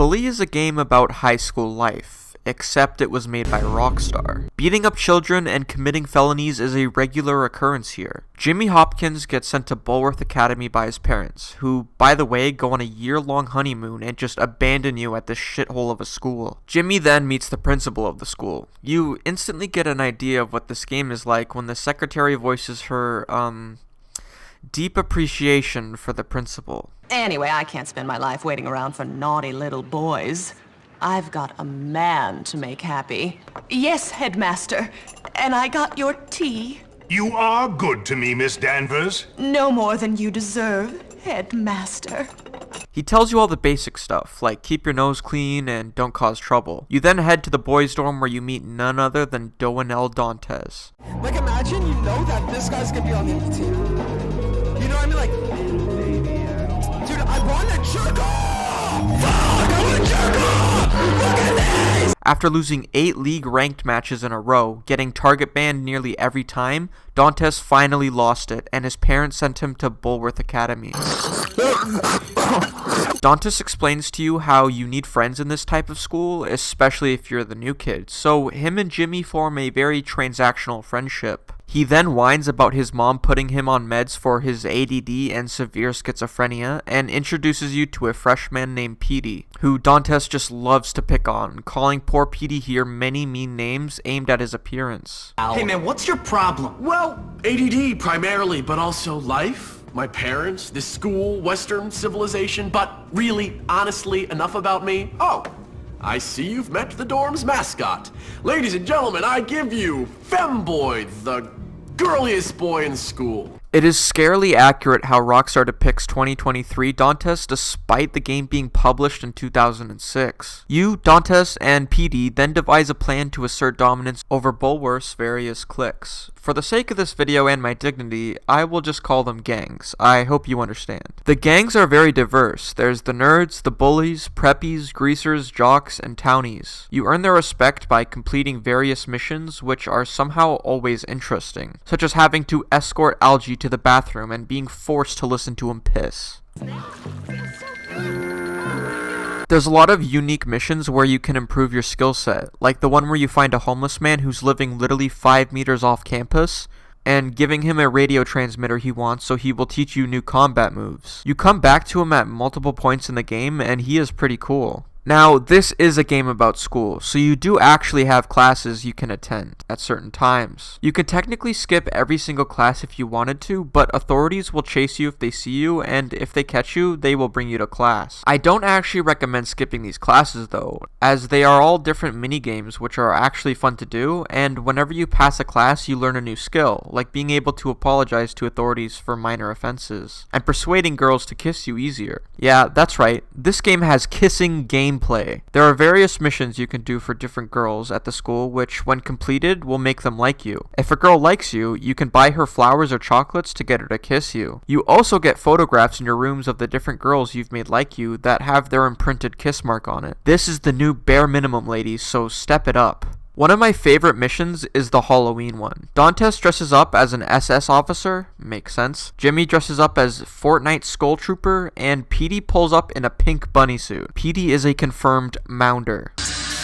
Bully is a game about high school life, except it was made by Rockstar. Beating up children and committing felonies is a regular occurrence here. Jimmy Hopkins gets sent to Bulworth Academy by his parents, who, by the way, go on a year-long honeymoon and just abandon you at this shithole of a school. Jimmy then meets the principal of the school. You instantly get an idea of what this game is like when the secretary voices her, deep appreciation for the principal. Anyway, I can't spend my life waiting around for naughty little boys. I've got a man to make happy. Yes, headmaster. And I got your tea. You are good to me, Miss Danvers. No more than you deserve, headmaster. He tells you all the basic stuff, like keep your nose clean and don't cause trouble. You then head to the boys' dorm where you meet none other than Doanel Dantes. Like, imagine you know that this guy's gonna be on the team. You know what I mean? Like, dude, I wanna jerk off! Fuck, I wanna jerk off! Look at this! After losing 8 league-ranked matches in a row, getting target banned nearly every time, Dantes finally lost it, and his parents sent him to Bulworth Academy. Dantes explains to you how you need friends in this type of school, especially if you're the new kid, so him and Jimmy form a very transactional friendship. He then whines about his mom putting him on meds for his ADD and severe schizophrenia, and introduces you to a freshman named Petey, who Dantes just loves to pick on, calling poor Petey here many mean names aimed at his appearance. Hey man, what's your problem? Well, ADD primarily, but also life, my parents, this school, Western civilization, but really, honestly, enough about me. Oh, I see you've met the dorm's mascot. Ladies and gentlemen, I give you Femboy, the girliest boy in school. It is scarily accurate how Rockstar depicts 2023 Dantes despite the game being published in 2006. You, Dantes, and PD then devise a plan to assert dominance over Bulworth's various cliques. For the sake of this video and my dignity, I will just call them gangs. I hope you understand. The gangs are very diverse. There's the nerds, the bullies, preppies, greasers, jocks, and townies. You earn their respect by completing various missions which are somehow always interesting, such as having to escort Algie to the bathroom and being forced to listen to him piss. There's a lot of unique missions where you can improve your skill set, like the one where you find a homeless man who's living literally 5 meters off campus, and giving him a radio transmitter he wants so he will teach you new combat moves. You come back to him at multiple points in the game, and he is pretty cool. Now, this is a game about school, so you do actually have classes you can attend at certain times. You can technically skip every single class if you wanted to, but authorities will chase you if they see you, and if they catch you, they will bring you to class. I don't actually recommend skipping these classes though, as they are all different mini-games which are actually fun to do, and whenever you pass a class, you learn a new skill, like being able to apologize to authorities for minor offenses, and persuading girls to kiss you easier. Yeah, that's right, this game has kissing gameplay. There are various missions you can do for different girls at the school which, when completed, will make them like you. If a girl likes you, you can buy her flowers or chocolates to get her to kiss you. You also get photographs in your rooms of the different girls you've made like you that have their imprinted kiss mark on it. This is the new bare minimum, ladies, so step it up. One of my favorite missions is the Halloween one. Dantes dresses up as an SS officer, makes sense. Jimmy dresses up as Fortnite Skull Trooper, and Petey pulls up in a pink bunny suit. Petey is a confirmed Mounder.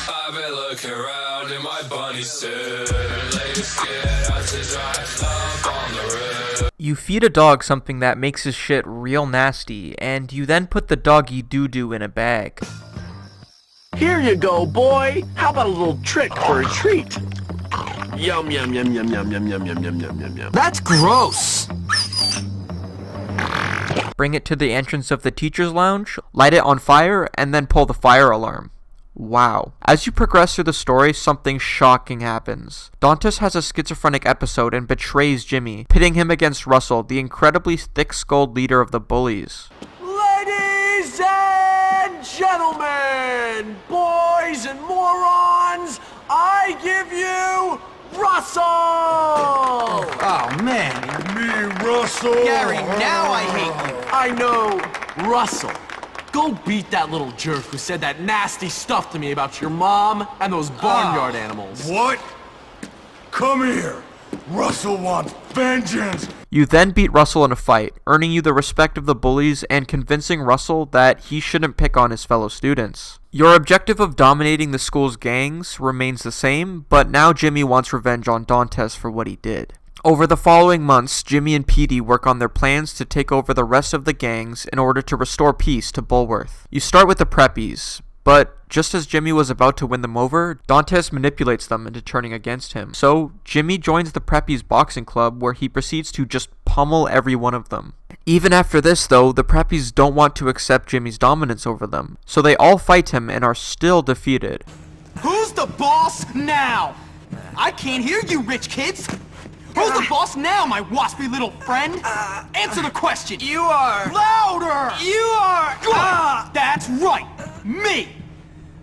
I've been looking around in my bunny suit. Ladies get out to drive up on the road. You feed a dog something that makes his shit real nasty, and you then put the doggy doo-doo in a bag. Here you go, boy. How about a little trick for a treat? Yum, yum, yum, yum, yum, yum, yum, yum, yum, yum, yum, yum. That's gross! Bring it to the entrance of the teacher's lounge, light it on fire, and then pull the fire alarm. Wow. As you progress through the story, something shocking happens. Dantes has a schizophrenic episode and betrays Jimmy, pitting him against Russell, the incredibly thick-skulled leader of the bullies. Ladies and gentlemen, boys and morons, I give you Russell! Oh, man. Me, Russell. Gary, now I hate you. I know, Russell. Go beat that little jerk who said that nasty stuff to me about your mom and those barnyard animals. What? Come here. Russell wants vengeance. You then beat Russell in a fight, earning you the respect of the bullies and convincing Russell that he shouldn't pick on his fellow students. Your objective of dominating the school's gangs remains the same, but now Jimmy wants revenge on Dantes for what he did. Over the following months, Jimmy and Petey work on their plans to take over the rest of the gangs in order to restore peace to Bulworth. You start with the Preppies, but just as Jimmy was about to win them over, Dantes manipulates them into turning against him. So, Jimmy joins the Preppies boxing club where he proceeds to just pummel every one of them. Even after this though, the Preppies don't want to accept Jimmy's dominance over them, so they all fight him and are still defeated. Who's the boss now? I can't hear you, rich kids. Who's the boss now, my waspy little friend? Answer the question. You are. Louder. You are. Good. That's right. Me.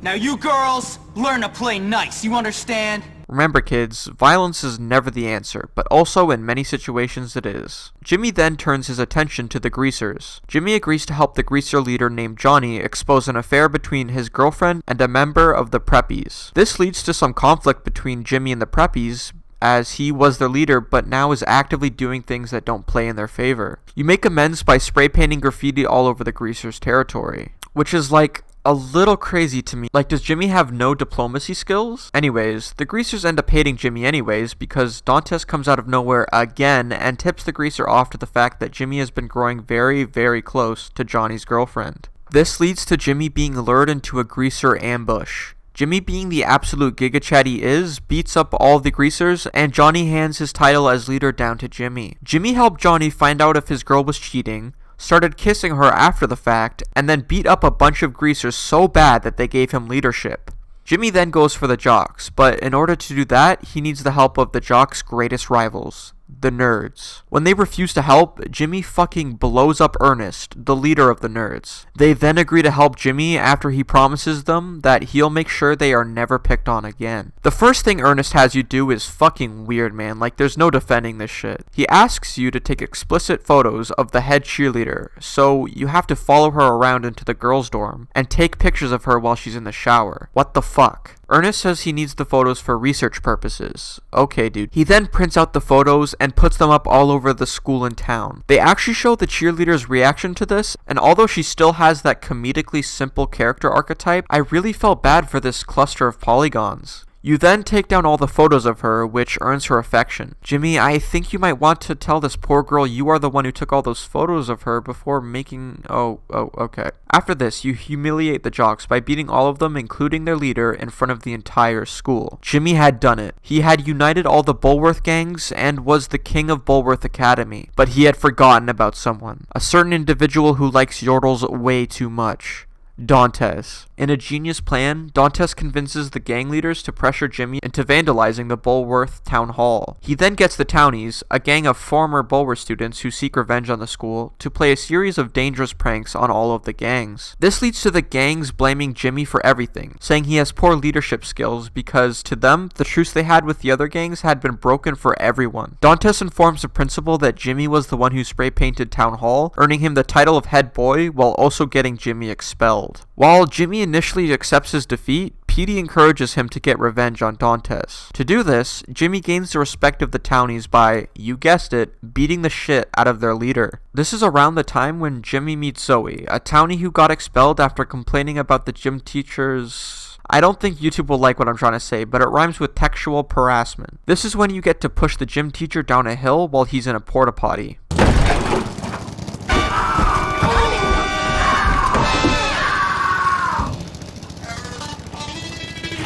Now you girls, learn to play nice. You understand? Remember kids, violence is never the answer, but also in many situations it is. Jimmy then turns his attention to the Greasers. Jimmy agrees to help the Greaser leader named Johnny expose an affair between his girlfriend and a member of the Preppies. This leads to some conflict between Jimmy and the Preppies, as he was their leader but now is actively doing things that don't play in their favor. You make amends by spray painting graffiti all over the Greasers' territory, which is like a little crazy to me. Like, does Jimmy have no diplomacy skills? Anyways, the Greasers end up hating Jimmy anyways because Dantes comes out of nowhere again and tips the Greaser off to the fact that Jimmy has been growing very, very close to Johnny's girlfriend. This leads to Jimmy being lured into a Greaser ambush. Jimmy, being the absolute gigachat he is, beats up all the Greasers, and Johnny hands his title as leader down to Jimmy. Jimmy helped Johnny find out if his girl was cheating, started kissing her after the fact, and then beat up a bunch of Greasers so bad that they gave him leadership. Jimmy then goes for the Jocks, but in order to do that, he needs the help of the Jocks' greatest rivals, the Nerds. When they refuse to help, Jimmy fucking blows up Ernest, the leader of the Nerds. They then agree to help Jimmy after he promises them that he'll make sure they are never picked on again. The first thing Ernest has you do is fucking weird, man. Like, there's no defending this shit. He asks you to take explicit photos of the head cheerleader, so you have to follow her around into the girls' dorm and take pictures of her while she's in the shower. What the fuck? Ernest says he needs the photos for research purposes. Okay, dude. He then prints out the photos and puts them up all over the school and town. They actually show the cheerleader's reaction to this, and although she still has that comedically simple character archetype, I really felt bad for this cluster of polygons. You then take down all the photos of her, which earns her affection. Jimmy, I think you might want to tell this poor girl you are the one who took all those photos of her before making... okay. After this, you humiliate the Jocks by beating all of them, including their leader, in front of the entire school. Jimmy had done it. He had united all the Bulworth gangs and was the king of Bulworth Academy. But he had forgotten about someone. A certain individual who likes yordles way too much. Dantes. In a genius plan, Dantes convinces the gang leaders to pressure Jimmy into vandalizing the Bulworth Town Hall. He then gets the Townies, a gang of former Bulworth students who seek revenge on the school, to play a series of dangerous pranks on all of the gangs. This leads to the gangs blaming Jimmy for everything, saying he has poor leadership skills because, to them, the truce they had with the other gangs had been broken for everyone. Dantes informs the principal that Jimmy was the one who spray painted Town Hall, earning him the title of head boy while also getting Jimmy expelled. While Jimmy initially accepts his defeat, Petey encourages him to get revenge on Dantes. To do this, Jimmy gains the respect of the Townies by, you guessed it, beating the shit out of their leader. This is around the time when Jimmy meets Zoe, a Townie who got expelled after complaining about the gym teacher's... I don't think YouTube will like what I'm trying to say, but it rhymes with textual harassment. This is when you get to push the gym teacher down a hill while he's in a porta potty.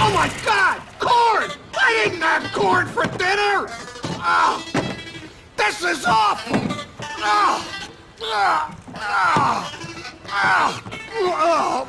Oh my God! Corn! I didn't have corn for dinner! Oh, this is awful! Oh, oh, oh, oh,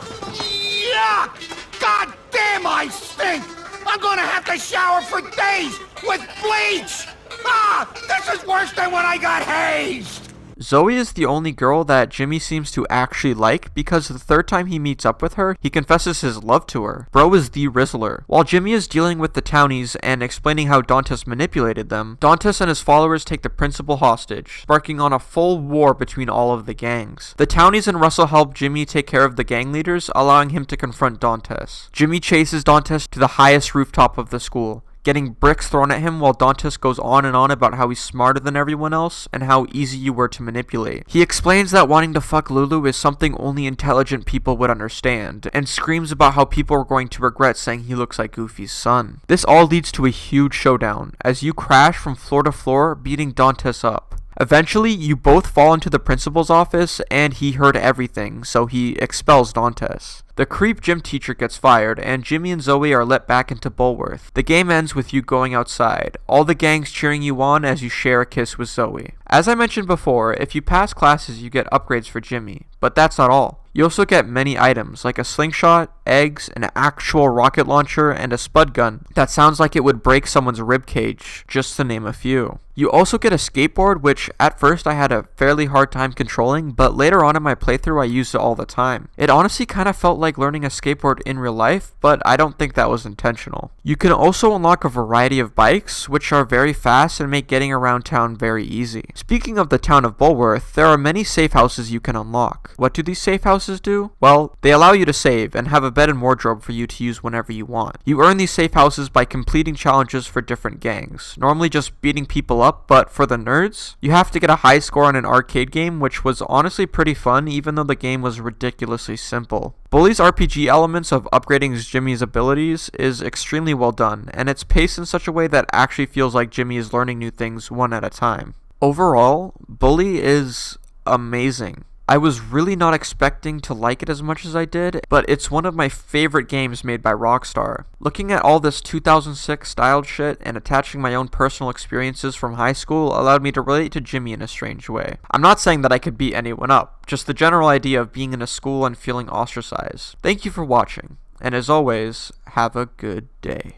yuck! God damn, I stink! I'm gonna have to shower for days with bleach! Ah, this is worse than when I got hazed! Zoe is the only girl that Jimmy seems to actually like because the third time he meets up with her, he confesses his love to her. Bro is the Rizzler. While Jimmy is dealing with the Townies and explaining how Dantes manipulated them, Dantes and his followers take the principal hostage, sparking on a full war between all of the gangs. The Townies and Russell help Jimmy take care of the gang leaders, allowing him to confront Dantes. Jimmy chases Dantes to the highest rooftop of the school, getting bricks thrown at him while Dantes goes on and on about how he's smarter than everyone else and how easy you were to manipulate. He explains that wanting to fuck Lulu is something only intelligent people would understand, and screams about how people are going to regret saying he looks like Goofy's son. This all leads to a huge showdown, as you crash from floor to floor, beating Dantes up. Eventually, you both fall into the principal's office, and he heard everything, so he expels Dantes. The creep gym teacher gets fired, and Jimmy and Zoe are let back into Bulworth. The game ends with you going outside, all the gangs cheering you on as you share a kiss with Zoe. As I mentioned before, if you pass classes you get upgrades for Jimmy, but that's not all. You also get many items, like a slingshot, eggs, an actual rocket launcher, and a spud gun that sounds like it would break someone's ribcage, just to name a few. You also get a skateboard, which at first I had a fairly hard time controlling, but later on in my playthrough I used it all the time. It honestly kind of felt like learning a skateboard in real life, but I don't think that was intentional. You can also unlock a variety of bikes, which are very fast and make getting around town very easy. Speaking of the town of Bulworth, there are many safe houses you can unlock. What do these safe houses do? Well, they allow you to save and have a bed and wardrobe for you to use whenever you want. You earn these safe houses by completing challenges for different gangs, normally just beating people up, but for the nerds, you have to get a high score on an arcade game, which was honestly pretty fun even though the game was ridiculously simple. Bully's RPG elements of upgrading Jimmy's abilities is extremely well done, and it's paced in such a way that actually feels like Jimmy is learning new things one at a time. Overall, Bully is amazing. I was really not expecting to like it as much as I did, but it's one of my favorite games made by Rockstar. Looking at all this 2006 styled shit and attaching my own personal experiences from high school allowed me to relate to Jimmy in a strange way. I'm not saying that I could beat anyone up, just the general idea of being in a school and feeling ostracized. Thank you for watching, and as always, have a good day.